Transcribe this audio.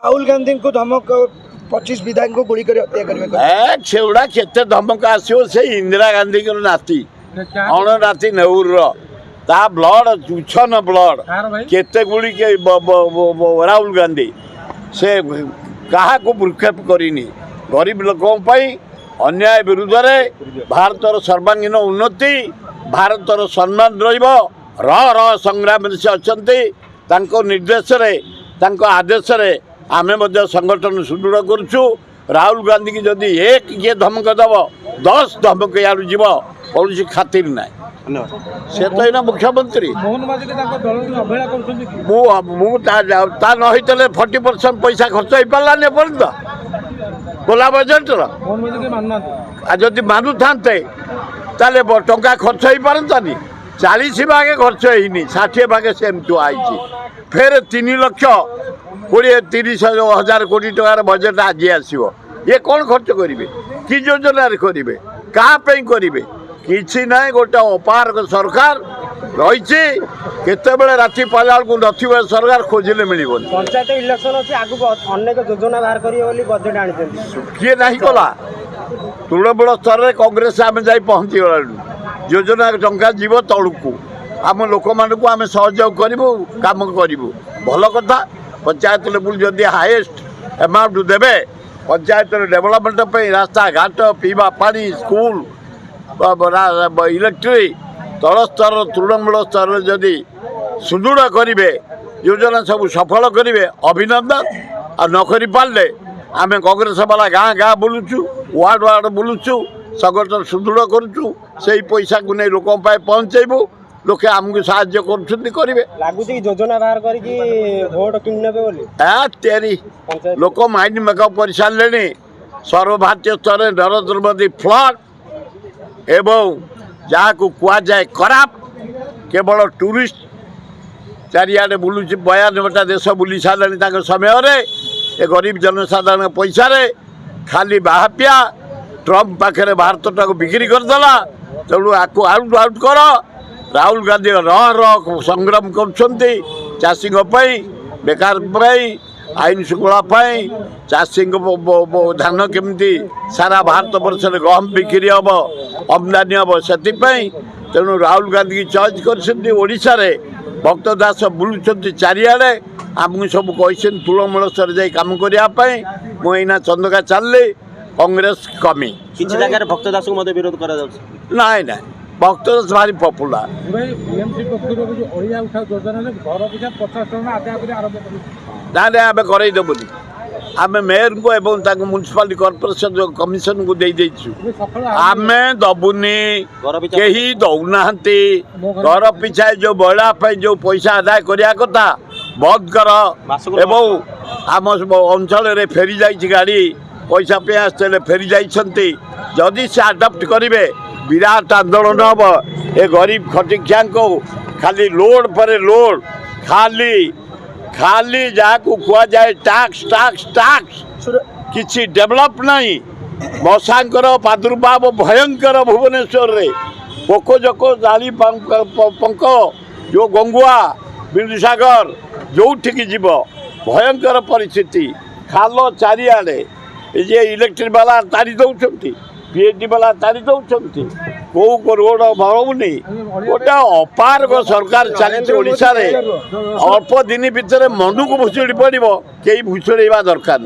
राहुल गांधी को धमक 25 विधायक को गोली कर हत्या करबे सेगुड़ा केते धमक आसो से इंदिरा गांधी को नाती अण नाती नेहरू ता ब्लड उछन ब्लड केते गुड़ी के राहुल गांधी से कहा को भ्रूक्षेप करनी गरीब लोकों अन्याय विरुद्ध में भारतर सर्वांगीन उन्नति भारतर सम्मान रह संग्राम से अच्छा निर्देश आदेश आम संगठन सुदृढ़ करुचु राहुल गांधी की जदि एक किए धमक दब 10 धमक यार जीव कौन खातिर ना से तो ना मुख्यमंत्री मुझे 40% पैसा खर्च हो पारानी पर्यंत गोला बजेटर जदि मानु था टंका खर्च हो पारतानी 40 भागे खर्च होनी 60 भागे सेमती आई फेर 3 लाख 20-30 कोटी टकार बजेट आज आसो ये कौन खर्च करेंगे कि योजना करेंगे क्या करेंगे किसी ना गोटे अपारक सरकार रही केतबेले राति पाला को नथिबे सरकार खोजिले मिलबोनी पंचायत इलेक्शन अछि आगु अनेक योजना बाहर करियो बोली बजेट आनिछन किए नहीं कला तृणमूल स्तर में कांग्रेस आम जा पहुँची गलु योजना टंका जीव तलू आम लोक मानक आम सहयोग करूँ कम करूँ भल कथा पंचायत लेवल जदि हाएस्ट अमाउंट देवे पंचायत डेवलपमेंट रास्ता घाट पीवा पानी स्कूल इलेक्ट्रिक तल स्तर तृणमूल स्तर जदि सुदृढ़ करेंगे योजना सब सफल करेंगे अभिनंदन आ न कर पारे आम कांग्रेस वाला गाँ गाँ बुलुचु वार्ड वार्ड बुलुचु संगठन सुदृढ़ करुचु से पैसा को नहीं लोक पहुँचेबू लोके आमको साहाय्य करेंगे लगुच योजना बाहर करके भोट कि लोक माइंड मेकअप कर सारे सर्वभारतीय स्तर में नरेंद्र मोदी फ्लड एवं जहाँ को कह जाए खराब केवल टूरिस्ट चारिआडे बुलू 92टा देश बुली सारे समय ए गरीब जनसाधारण पैसा खाली बाहापिया ट्रम्प पाखे भारत टाक बिक्री करदेला तेणु आपको आउट आउट कर राहुल गांधी रह संग्राम करी बेकार आईन श्रृंखला चाषी धान केमती सारा भारत वर्ष में गहम बिक्री हम आमदानी हम से तेणु राहुल गांधी की चॉइस कर भक्त दास बुलूं चारिआडे आमको सब कही तृणमूल स्तर जा कम करने मुझे चंदका चलि कांग्रेस कमी किसी जगह भक्त दास को विरोध कर नाई ना भक्त दास भारी पपुलार ना ना आम करदेबुनि आम मेयर को एवं म्यूनिसिपालिटी कॉर्पोरेशन जो कमिशन को दे आम दबुनि कहीं दौना घर पिछा जो बड़ा जो पैसा आदाय करने कथा बंद कर एवं आम अंचल फेरी जाइए गाड़ी पैसा पे आसते फेरी जाइए जदि से आडप्ट करेंगे विराट आंदोलन हम ए गरीब खटिकिया को खाली लोड पर लोड खाली खाली जहाँ को कह जाए टैक्स टैक्स टैक्स किसी डेवलप नहीं मशांकर प्रादुर्भाव भयंकर भुवनेश्वर रे पोकोजोक जाली पंक जो गंगुआ बिंदुसागर जो ठीक जीव भयंकर परिस्थिति खाल चारिआडे ये इलेक्ट्रिक वाला तारी दौरान पीएचडी वाला तारी दौरान कौ रोड भरऊनी गोटे अपारक सरकार चली अल्प दिन भितर मन को भुशुड़ी पड़ो कई भुशुड़ा दरकार।